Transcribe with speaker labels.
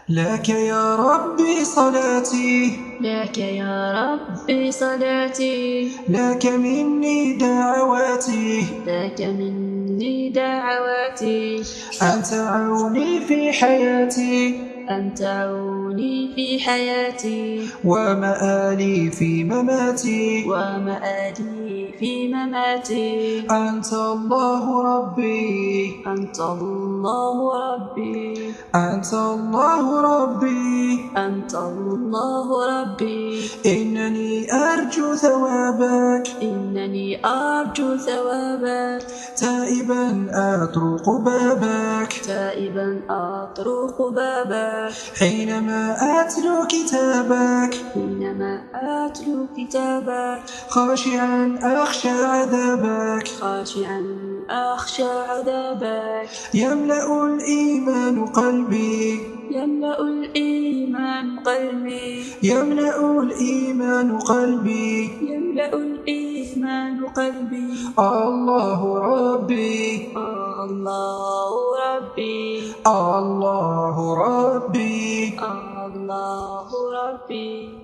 Speaker 1: لك يا ربي صلاتي،
Speaker 2: لك يا ربي صلاتي،
Speaker 1: لك مني دعواتي،
Speaker 2: لك مني دعواتي.
Speaker 1: أنت عوني في حياتي،
Speaker 2: أنت عوني في حياتي،
Speaker 1: ومآلي في مماتي،
Speaker 2: ومآلي في مماتي.
Speaker 1: أنت الله ربي،
Speaker 2: أنت الله ربي،
Speaker 1: أنت الله ربي،
Speaker 2: أنت الله ربي.
Speaker 1: إنني أرجو ثوابك،
Speaker 2: إنني أرجو ثوابك،
Speaker 1: تائبا أطرق بابك،
Speaker 2: تائبا أطرق بابك.
Speaker 1: حينما أتلو كتابك،
Speaker 2: حينما أتلو كتابك،
Speaker 1: خاشعا أخشى عذابك،
Speaker 2: خاشعا أخشى عذابك.
Speaker 1: يملأ الإيمان قلبي،
Speaker 2: يملأ الإيمان قلبي،
Speaker 1: يملأ الإيمان قلبي،
Speaker 2: يملأ الإيمان قلبي.
Speaker 1: الله ربي،
Speaker 2: الله ربي،
Speaker 1: الله ربي.
Speaker 2: الله ربي.